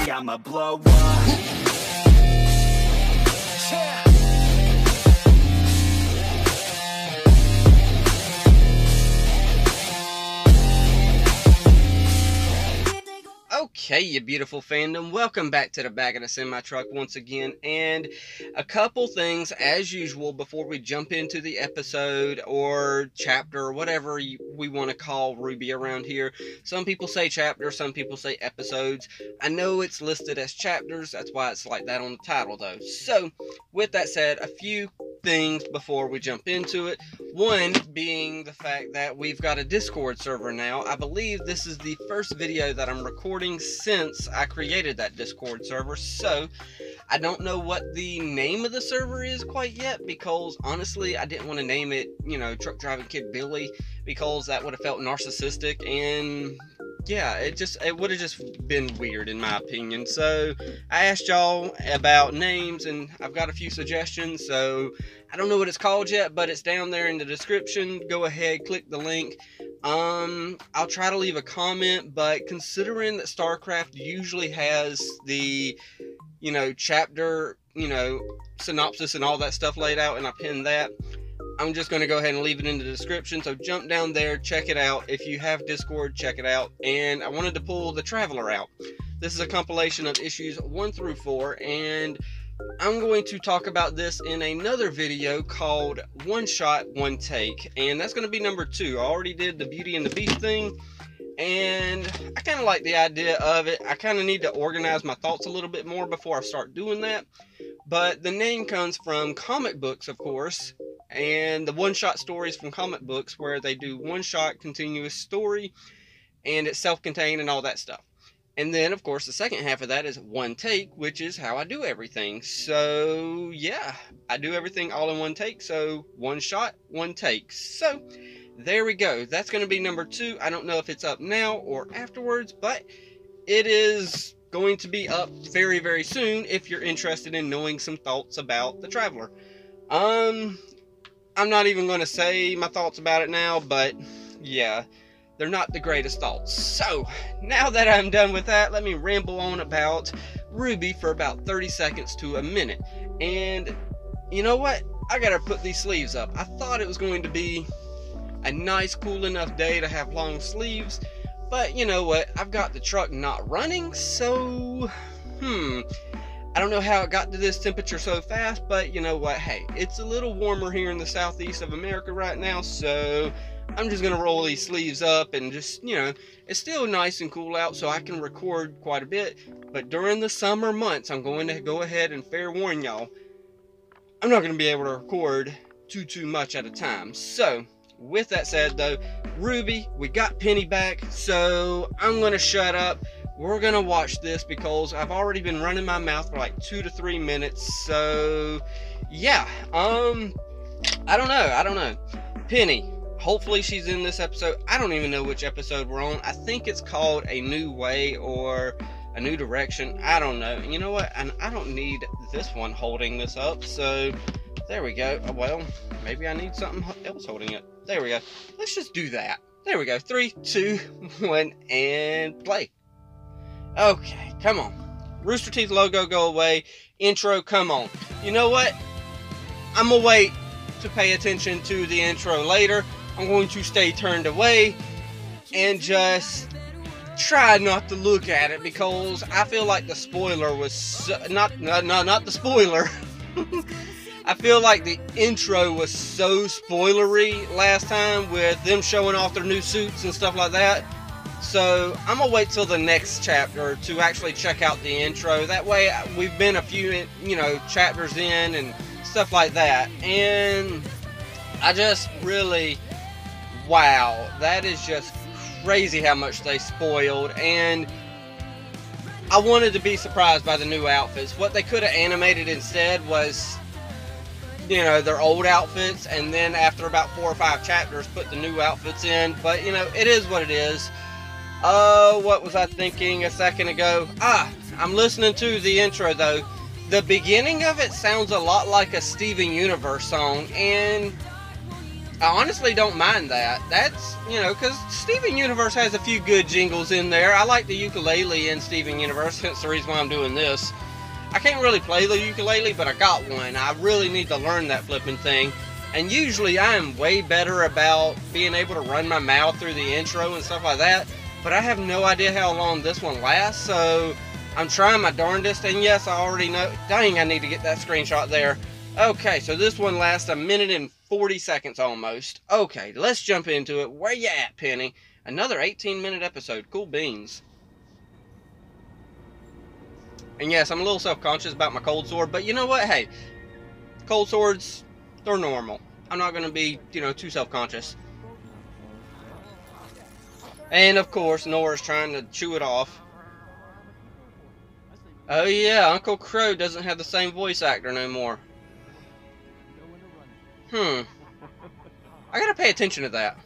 day I'ma blow up. Yeah. Okay, you beautiful fandom, welcome back to the back of the semi-truck once again, and a couple things as usual before we jump into the episode or chapter or whatever we want to call Rwby around here. Some people say chapter, some people say episodes. I know it's listed as chapters, that's why it's like that on the title though. So, with that said, a few things before we jump into it. One being the fact that we've got a Discord server now. I believe this is the first video that I'm recording since I created that Discord server, so I don't know what the name of the server is quite yet, because honestly I didn't want to name it, you know, Truck Driving Kid Billy, because that would have felt narcissistic, and yeah, it would have just been weird in my opinion. So I asked y'all about names and I've got a few suggestions, so I don't know what it's called yet, but it's down there in the description. Go ahead, click the link. I'll try to leave a comment, but considering that StarCraft usually has the, you know, chapter, you know, synopsis and all that stuff laid out, and I pinned that, I'm just going to go ahead and leave it in the description, so jump down there, check it out. If you have Discord, check it out. And I wanted to pull The Traveler out. This is a compilation of issues 1 through 4, and I'm going to talk about this in another video called One Shot, One Take, and that's going to be number 2. I already did the Beauty and the Beast thing, and I kind of like the idea of it. I kind of need to organize my thoughts a little bit more before I start doing that, but the name comes from comic books, of course, and the one-shot stories from comic books where they do one-shot continuous story, and it's self-contained and all that stuff. And then, of course, the second half of that is one take, which is how I do everything. So, yeah, I do everything all in one take. So, one shot, one take. So, there we go. That's going to be number 2. I don't know if it's up now or afterwards, but it is going to be up very, very soon if you're interested in knowing some thoughts about The Traveler. I'm not even going to say my thoughts about it now, but yeah, they're not the greatest thoughts. So, now that I'm done with that, let me ramble on about Rwby for about 30 seconds to a minute. And, you know what? I gotta put these sleeves up. I thought it was going to be a nice, cool enough day to have long sleeves, but you know what? I've got the truck not running, so, I don't know how it got to this temperature so fast, but you know what? Hey, it's a little warmer here in the southeast of America right now, so I'm just going to roll these sleeves up and just, you know, it's still nice and cool out, so I can record quite a bit. But during the summer months, I'm going to go ahead and fair warn y'all, I'm not going to be able to record too much at a time. So, with that said though, Rwby, we got Penny back, so I'm going to shut up. We're going to watch this because I've already been running my mouth for like 2 to 3 minutes. So, yeah, I don't know. Penny, hopefully she's in this episode. I don't even know which episode we're on. I think it's called A New Way or A New Direction. I don't know. You know what? And I don't need this one holding this up. So, there we go. Well, maybe I need something else holding it. There we go. Let's just do that. There we go. 3, 2, 1, and play. Okay, come on. Rooster Teeth logo, go away. Intro, come on. You know what? I'm going to wait to pay attention to the intro later. I'm going to stay turned away and just try not to look at it, because I feel like the spoiler was so, not the spoiler. I feel like the intro was so spoilery last time with them showing off their new suits and stuff like that. So I'm gonna wait till the next chapter to actually check out the intro. That way we've been a few, you know, chapters in and stuff like that. And I just really, wow, that is just crazy how much they spoiled. And I wanted to be surprised by the new outfits. What they could have animated instead was, you know, their old outfits, and then after about 4 or 5 chapters put the new outfits in. But you know, it is what it is. What was I thinking a second ago? I'm listening to the intro though. The beginning of it sounds a lot like a Steven Universe song, and I honestly don't mind that. That's, you know, because Steven Universe has a few good jingles in there. I like the ukulele in Steven Universe. That's the reason why I'm doing this. I can't really play the ukulele, but I got one. I really need to learn that flipping thing. And usually I am way better about being able to run my mouth through the intro and stuff like that. But I have no idea how long this one lasts, so I'm trying my darndest. And yes, I already know. Dang, I need to get that screenshot there. Okay, so this one lasts 1 minute and 40 seconds almost. Okay, let's jump into it. Where you at, Penny? Another 18-minute episode. Cool beans. And yes, I'm a little self-conscious about my cold sword, but you know what? Hey, cold swords, they're normal. I'm not going to be, you know, too self-conscious. And of course, Nora's trying to chew it off. Oh yeah, Uncle Crow doesn't have the same voice actor no more. I gotta pay attention to that.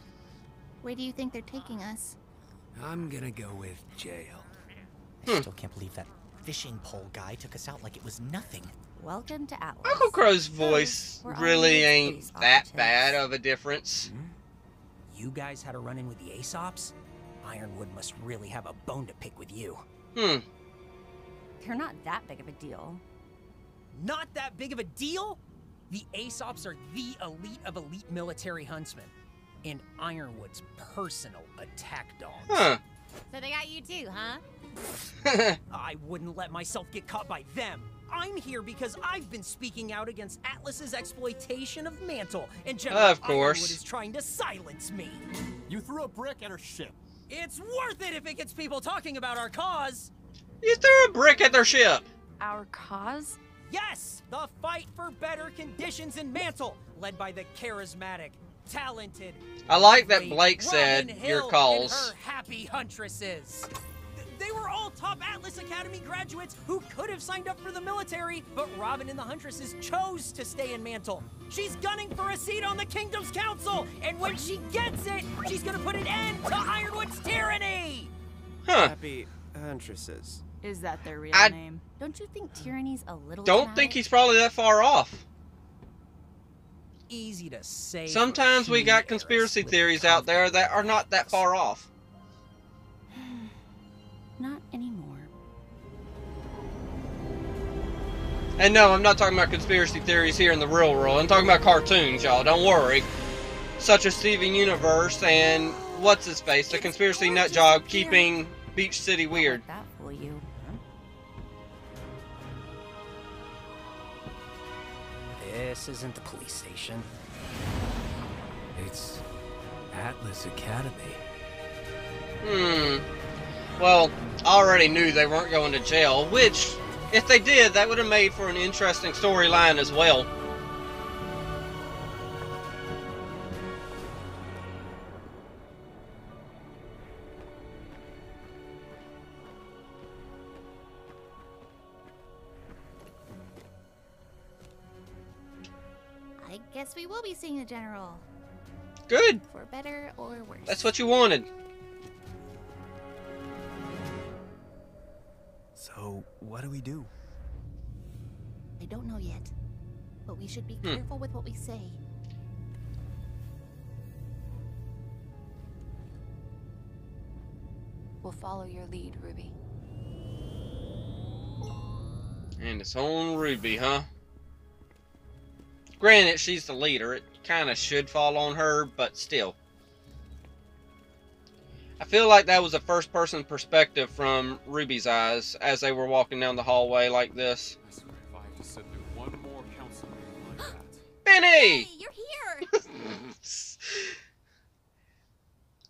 Where do you think they're taking us? I'm gonna go with jail. I still can't believe that fishing pole guy took us out like it was nothing. Welcome to Atlas. Uncle Crow's voice We're really always ain't police that operatives. bad of a difference. You guys had a run-in with the Aesops? Ironwood must really have a bone to pick with you. They're not that big of a deal. Not that big of a deal? The Aesops are the elite of elite military huntsmen. And Ironwood's personal attack dogs. So they got you too, huh? I wouldn't let myself get caught by them. I'm here because I've been speaking out against Atlas's exploitation of Mantle, and General Of course. Ironwood is trying to silence me. You threw a brick at her ship. It's worth it if it gets people talking about our cause. You threw a brick at their ship. Our cause? Yes, the fight for better conditions in Mantle, led by the charismatic, talented. I like that brave Blake said Robin your Hill calls. and her Happy Huntresses. They were all top Atlas Academy graduates who could have signed up for the military, but Robin and the Huntresses chose to stay in Mantle. She's gunning for a seat on the Kingdom's Council, and when she gets it, she's gonna put an end to Ironwood's tyranny! Happy Huntresses. Is that their real I- name? Don't you think tyranny's a little Don't think dramatic? he's probably that far off. Easy to say. for Sometimes we human got heiress conspiracy with theories out there that are not that far off. Not anymore. And no, I'm not talking about conspiracy theories here in the real world. I'm talking about cartoons, y'all. Don't worry. Such as Steven Universe and what's his face, the conspiracy nut job keeping Beach City weird. Let that fool you. This isn't the police station. It's Atlas Academy. Well, I already knew they weren't going to jail, which, if they did, that would have made for an interesting storyline as well. I guess we will be seeing the general. Good. For better or worse. That's what you wanted. So, what do we do? I don't know yet. But we should be careful with what we say. We'll follow your lead, Ruby. And it's on Rwby, huh? Granted, she's the leader. It kind of should fall on her, but still. I feel like that was a first-person perspective from Ruby's eyes as they were walking down the hallway like this. I swear if I have to sit through one more council meeting like that. Benny! You're here!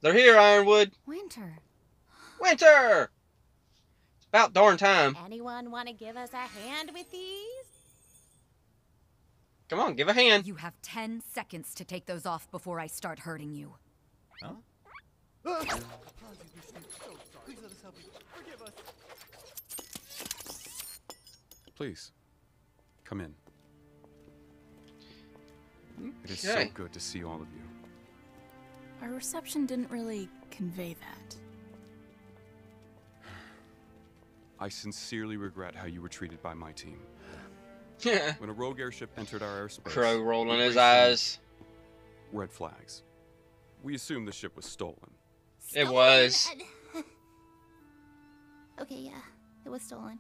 They're here, Ironwood. Winter. Winter! It's about darn time. Anyone want to give us a hand with these? Come on, give a hand. You have 10 seconds to take those off before I start hurting you. Please, come in. It is so Okay. good to see all of you. Our reception didn't really convey that. I sincerely regret how you were treated by my team. Yeah. When a rogue airship entered our airspace, Crow rolling we his braced in eyes. red flags. We assumed the ship was stolen. It was. Okay, yeah, it was stolen.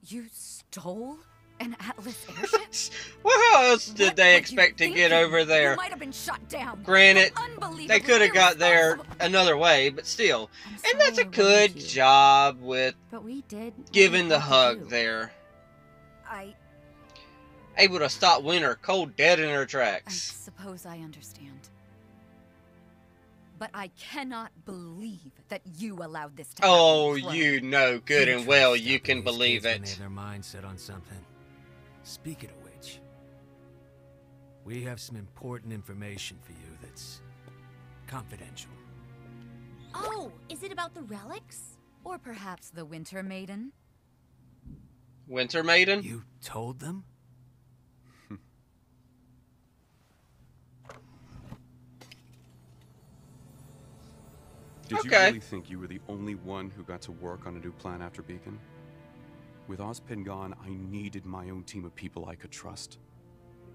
You stole an Atlas airship? Well, how else did What they were expect you to get thinking? over there? You might have been shot down. Granted, Unbelievably they could have got there irresponsible. another way, but still. I'm And that's a sorry I good worried you, job with But we did what giving we the had to hug do. there. I Able to stop Winter cold dead in her tracks. suppose I understand. But I cannot believe that you allowed this to happen. Oh, Chloe. you know good and Few well trust you can Japanese believe kids when they it. have their mind set on something. Speaking of which, we have some important information for you that's confidential. Oh, is it about the relics? Or perhaps the Winter Maiden? Winter Maiden? You told them? Did you Okay. really think you were the only one who got to work on a new plan after Beacon? With Ozpin gone, I needed my own team of people I could trust.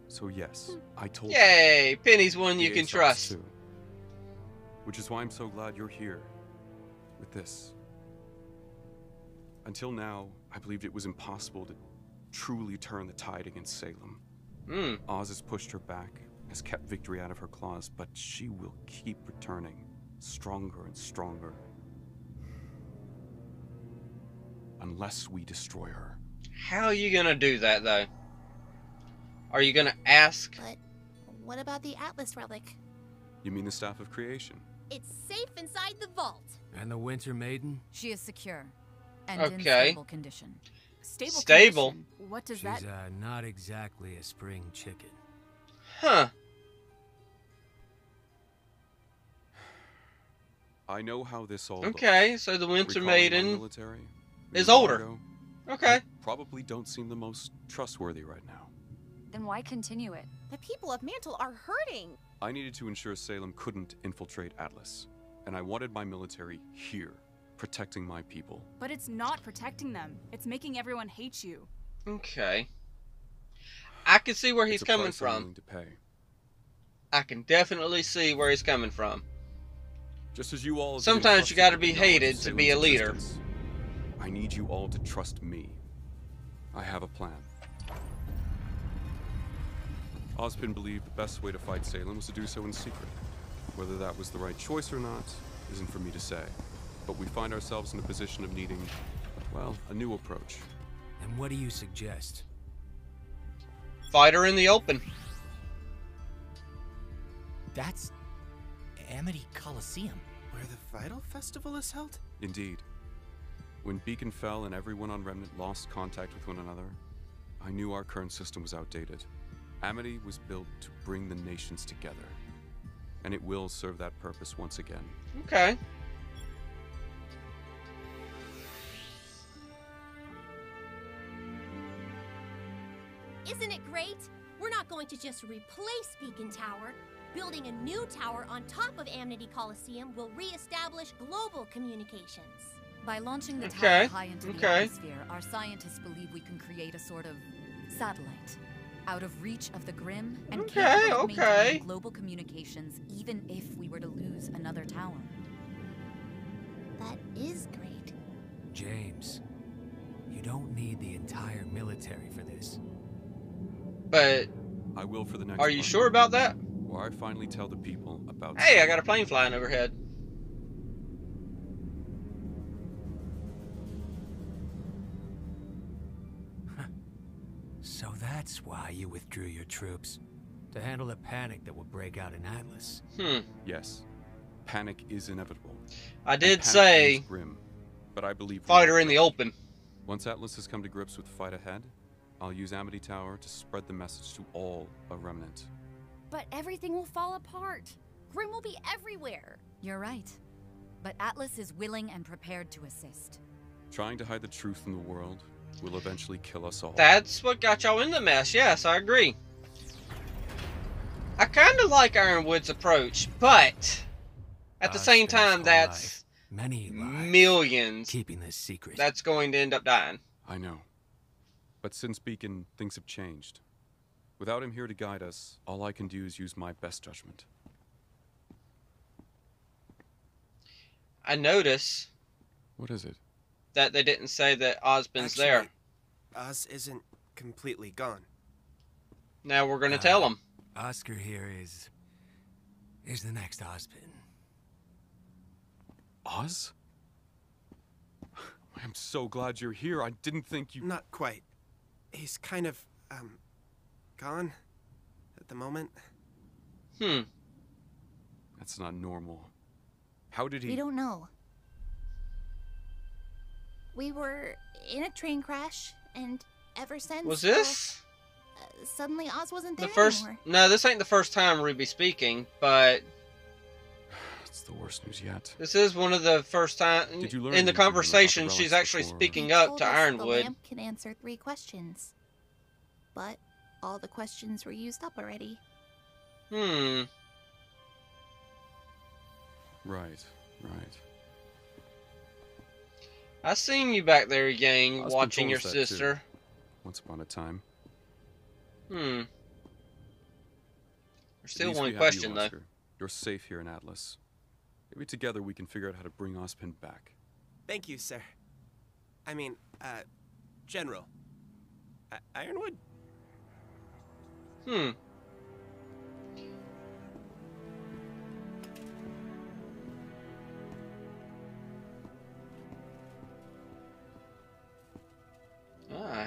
So yes, I told Yay! Penny's one you the can ASOS trust. too. Which is why I'm so glad you're here with this. Until now, I believed it was impossible to truly turn the tide against Salem. Hmm. Oz has pushed her back, has kept victory out of her claws, but she will keep returning, stronger and stronger. Unless we destroy her. How are you gonna do that, though? Are you gonna ask? But what about the Atlas relic? You mean the Staff of Creation? It's safe inside the vault. And the Winter Maiden? She is secure. And in Okay. stable condition. Stable? Condition. What does She's that... not exactly a spring chicken. Huh. I know how this all looks. Okay, so the Winter Recalling our Maiden military, is the older. embargo, Okay. you probably don't seem the most trustworthy right now. Then why continue it? The people of Mantle are hurting. I needed to ensure Salem couldn't infiltrate Atlas, and I wanted my military here, protecting my people. But it's not protecting them. It's making everyone hate you. Okay. I can see where he's It's a coming price I'm from. willing to pay. I can definitely see where he's coming from. Just as you all have been Sometimes you gotta entrusted be with the knowledge hated of to be a Salem's leader. existence, I need you all to trust me. I have a plan. Ozpin believed the best way to fight Salem was to do so in secret. Whether that was the right choice or not isn't for me to say. But we find ourselves in a position of needing, well, a new approach. And what do you suggest? Fight her in the open. That's Amity Coliseum. Where the Vital Festival is held? Indeed. When Beacon fell and everyone on Remnant lost contact with one another, I knew our current system was outdated. Amity was built to bring the nations together, and it will serve that purpose once again. Okay. Isn't it great? We're not going to just replace Beacon Tower. Building a new tower on top of Amity Coliseum will re-establish global communications. By launching the Okay, tower high into the okay. atmosphere, our scientists believe we can create a sort of satellite out of reach of the Grim and Okay, capable of okay. maintaining global communications even if we were to lose another tower. That is great. James, you don't need the entire military for this. But I will for the next are you one, sure about that? where I finally tell the people about Hey, I got a plane flying overhead. So that's why you withdrew your troops. To handle a panic that will break out in Atlas. Yes, panic is inevitable. I And did panic say is grim, but I believe we fight are her in the ready. open. Once Atlas has come to grips with the fight ahead, I'll use Amity Tower to spread the message to all of Remnant. But everything will fall apart. Grim will be everywhere. You're right. But Atlas is willing and prepared to assist. Trying to hide the truth from the world will eventually kill us all. That's what got y'all in the mess. Yes, I agree. I kind of like Ironwood's approach, but at the same Spent his time, whole that's life, many lives, millions keeping this secret. that's going to end up dying. I know. But since Beacon, things have changed. Without him here to guide us, all I can do is use my best judgment. I notice. What is it? That they didn't say that Osmond's Actually, there. Oz isn't completely gone. Now we're gonna tell him. Oscar here is the next Osmond. Oz? I'm so glad you're here. I didn't think you... Not quite. He's kind of, gone at the moment. That's not normal. How did he... We don't know. We were in a train crash, and ever since... Was this? Suddenly Oz wasn't there The first... anymore. No, this ain't the first time Rwby speaking, but... It's the worst news yet. This is one of the first time... Did you learn in the anything about conversation, relics she's actually before? speaking He up told to us Ironwood. The lamp can answer 3 questions. But all the questions were used up already. Hmm. Right. I seen you back there, Yang, Osmond watching told your us that, too. sister. Once upon a time. There's still At least we one have question, you, though. Oscar. You're safe here in Atlas. Maybe together we can figure out how to bring Osmond back. Thank you, sir. I mean, General. Ironwood?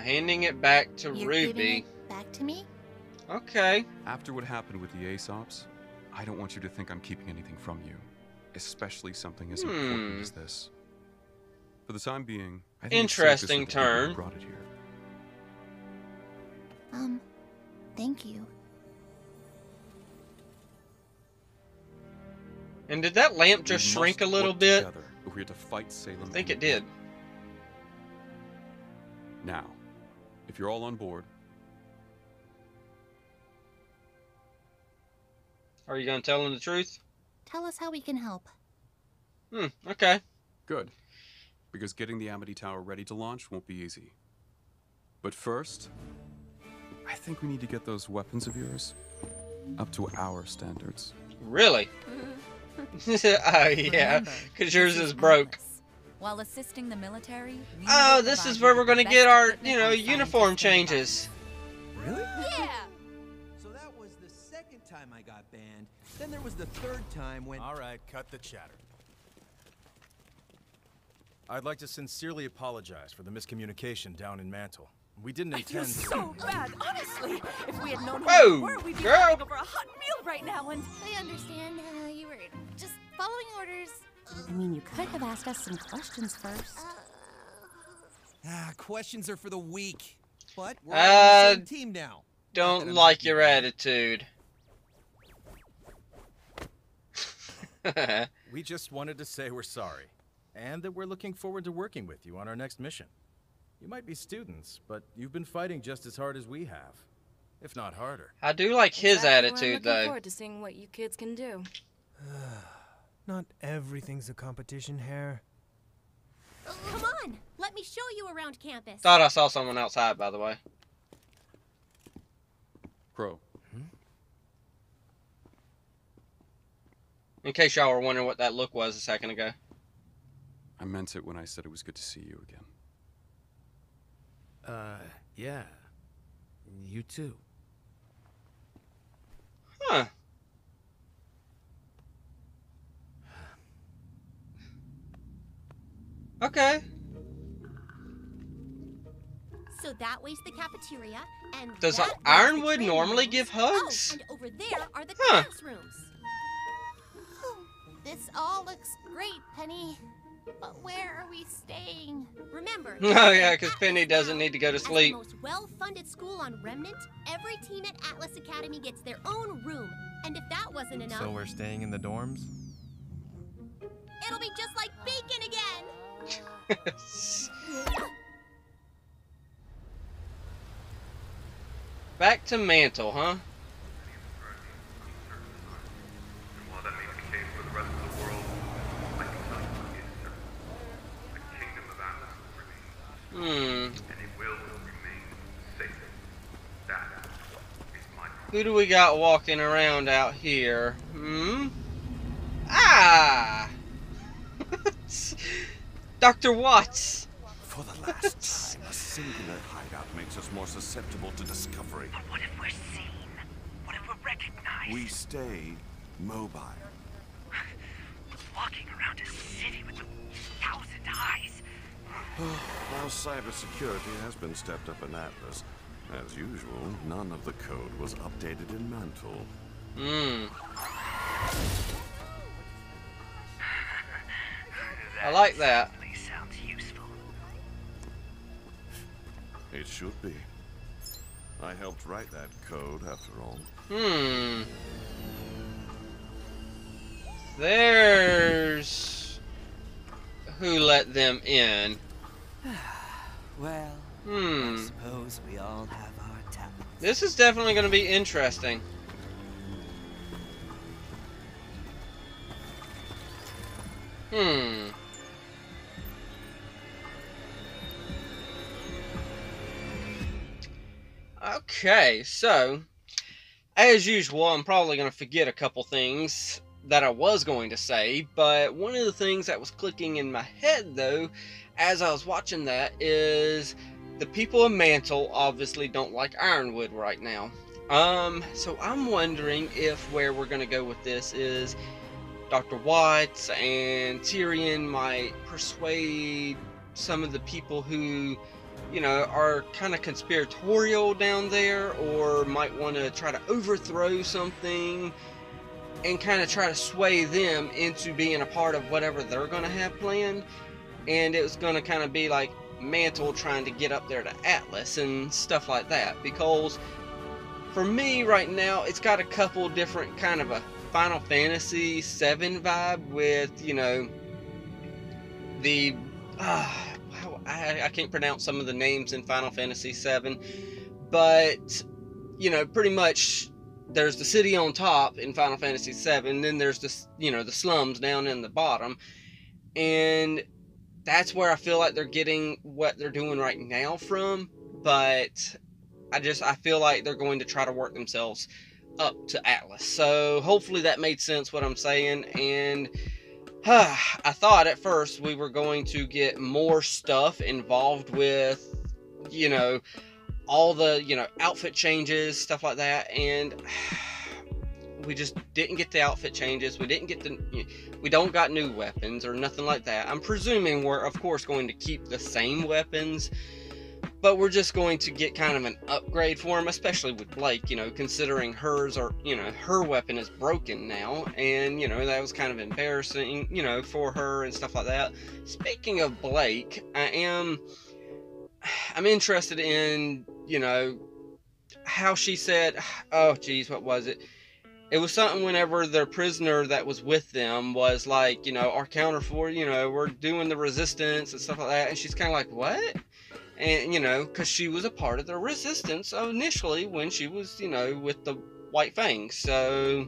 Handing it back to You're giving Rwby. it back to me? Okay. After what happened with the Aesops, I don't want you to think I'm keeping anything from you. Especially something as important as this. For the time being, I think Interesting it's safest that turn. we brought it here. Thank you. And did that lamp just We shrink a must little work bit? together if we are to fight Salem. I think and it did. Now, if you're all on board, Are you gonna tell him the truth? Tell us how we can help. Okay. good. Because getting the Amity Tower ready to launch won't be easy. But first, I think we need to get those weapons of yours up to our standards. Really? Oh, yeah. Remember, Because yours this is broke. Atlas. While assisting the military, we Oh, will this provide is you where with we're the gonna best get our, equipment and uniform scientists in the changes. Really? Yeah! So that was the second time I got banned. Then there was the third time when... All right, cut the chatter. I'd like to sincerely apologize for the miscommunication down in Mantle. We didn't I intend feel to... so bad, honestly. If we had known who Whoa, you were, we'd be girl. fighting over a hot meal right now and... I understand. You were just following orders. I mean, you could have asked us some questions first. questions are for the weak. But we're on the same team now. Don't like your attitude. We just wanted to say we're sorry, and that we're looking forward to working with you on our next mission. You might be students, but you've been fighting just as hard as we have, if not harder. I do like his Exactly, attitude, I'm looking though. forward to seeing what you kids can do. Not everything's a competition, Hare. Come on, let me show you around campus. Thought I saw someone outside, by the way. Crow, In case y'all were wondering what that look was a second ago. I meant it when I said it was good to see you again. Yeah. You too. Huh. Okay. So that way's the cafeteria, and Does that way's the Ironwood training normally rooms. give hugs? Oh, and over there are the Huh. classrooms. This all looks great, Penny. But where are we staying? Remember. Oh yeah, because Penny doesn't need to go to As the sleep. most well-funded school on Remnant, every team at Atlas Academy gets their own room. And if that wasn't enough, So we're staying in the dorms? it'll be just like Beacon again. Back to Mantle, huh? While that may be the case for the rest of the world, I can tell you what is certain. The kingdom of Atlas will remain. And it will remain safe. That is Who do we got walking around out here? Hmm? Ah! Dr. Watts! For the last time, a singular hideout makes us more susceptible to discovery. But what if we're seen? What if we're recognized? We stay mobile. Walking around a city with 1,000 eyes. While cybersecurity has been stepped up in Atlas, as usual, none of the code was updated in Mantle. I like that. Sounds useful. It should be. I helped write that code, after all. There's who let them in. Well, I suppose we all have our talents. This is definitely going to be interesting. Okay, so as usual, I'm probably going to forget a couple things that I was going to say, but one of the things that was clicking in my head though as I was watching that is the people of Mantle obviously don't like Ironwood right now. So I'm wondering if where we're going to go with this is Dr. Watts and Tyrion might persuade some of the people who, you know, are kind of conspiratorial down there, or might want to try to overthrow something and kind of try to sway them into being a part of whatever they're going to have planned. And it was going to kind of be like Mantle trying to get up there to Atlas and stuff like that. Because for me right now, it's got a couple different kind of a Final Fantasy VII vibe with, you know, the I can't pronounce some of the names in Final Fantasy VII, but you know, pretty much there's the city on top in Final Fantasy VII, and then there's this, you know, the slums down in the bottom, and that's where I feel like they're getting what they're doing right now from. But I feel like they're going to try to work themselves up to Atlas. So hopefully that made sense what I'm saying. And I thought at first we were going to get more stuff involved with, you know, all the, you know, outfit changes, stuff like that, and we just didn't get the outfit changes. We don't got new weapons or nothing like that. I'm presuming we're of course going to keep the same weapons, but we're just going to get kind of an upgrade for them, especially with Blake, you know, considering hers, or, you know, her weapon is broken now, and, you know, that was kind of embarrassing, you know, for her and stuff like that. Speaking of Blake, I'm interested in, you know, how she said, oh geez, what was it? It was something whenever their prisoner that was with them was like, you know, our counterforce, you know, we're doing the resistance and stuff like that, and she's kind of like, what? And, you know, because she was a part of the resistance initially when she was, you know, with the White Fangs. So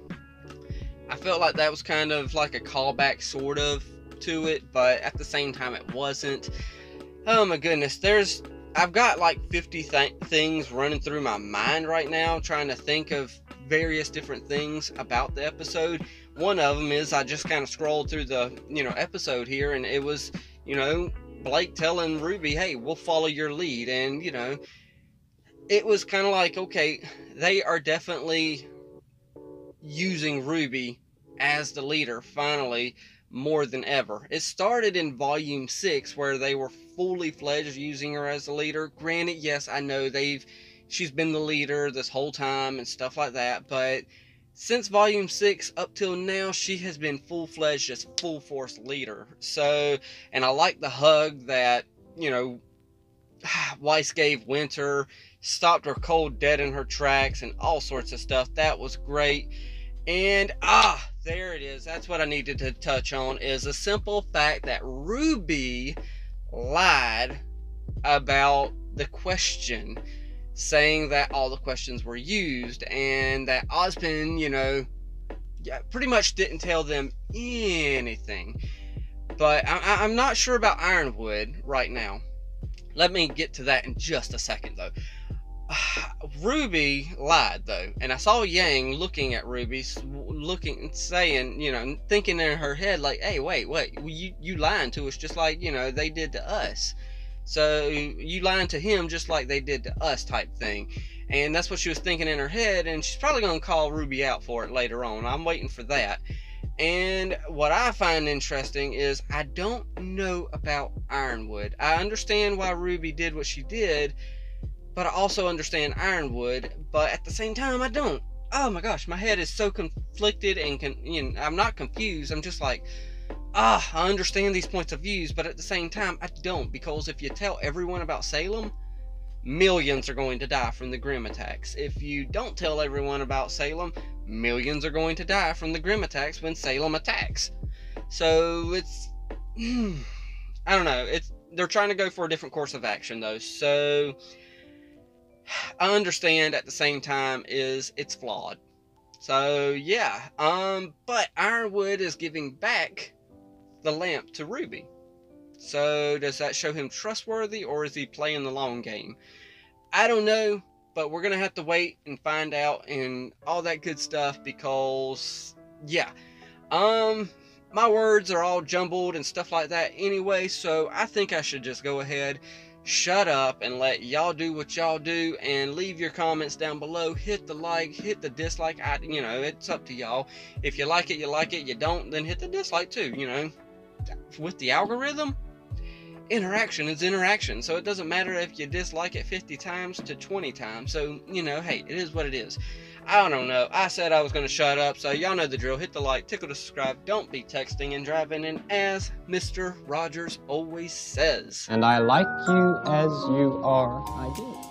I felt like that was kind of like a callback sort of to it, but at the same time it wasn't. Oh my goodness, I've got like 50 things running through my mind right now, trying to think of various different things about the episode. One of them is I just kind of scrolled through the, you know, episode here, and it was, you know, Blake telling Rwby, hey, we'll follow your lead. And, you know, it was kind of like, okay, they are definitely using Rwby as the leader finally, more than ever. It started in Volume 6 where they were fully fledged using her as the leader. Granted, yes, I know she's been the leader this whole time and stuff like that, but since Volume 6 up till now, she has been full-fledged, just full-force leader. So, and I like the hug that, you know, Weiss gave Winter, stopped her cold dead in her tracks and all sorts of stuff. That was great. And, there it is. That's what I needed to touch on, is the simple fact that Rwby lied about the question, saying that all the questions were used, and that Ozpin, you know, pretty much didn't tell them anything. But I'm not sure about Ironwood right now. Let me get to that in just a second, though. Rwby lied though, and I saw Yang looking at Rwby, saying, you know, thinking in her head like, hey, wait, you lying to us just like, you know, they did to us. So you lying to him just like they did to us type thing. And that's what she was thinking in her head, and she's probably going to call Rwby out for it later on. I'm waiting for that. And what I find interesting is I don't know about Ironwood. I understand why Rwby did what she did, but I also understand Ironwood, but at the same time I don't. Oh my gosh, my head is so conflicted and you know, I'm not confused. I'm just like, I understand these points of views, but at the same time I don't, because if you tell everyone about Salem, millions are going to die from the Grim attacks. If you don't tell everyone about Salem, millions are going to die from the Grim attacks when Salem attacks. So it's, I don't know. They're trying to go for a different course of action though. So I understand at the same time it's flawed. So yeah, but Ironwood is giving back the lamp to Rwby. So does that show him trustworthy, or is he playing the long game? I don't know, but we're gonna have to wait and find out and all that good stuff, because yeah, my words are all jumbled and stuff like that anyway, so I think I should just go ahead, shut up, and let y'all do what y'all do, and leave your comments down below. Hit the like, hit the dislike. You know, it's up to y'all. If you like it, you like it. You don't, then hit the dislike too. You know, with the algorithm, interaction is interaction, so it doesn't matter if you dislike it 50 times to 20 times. So, you know, hey, it is what it is. I don't know. I said I was going to shut up, so y'all know the drill. Hit the like, tickle to subscribe, don't be texting and driving, and as Mr. Rogers always says, and I like you as you are, I do.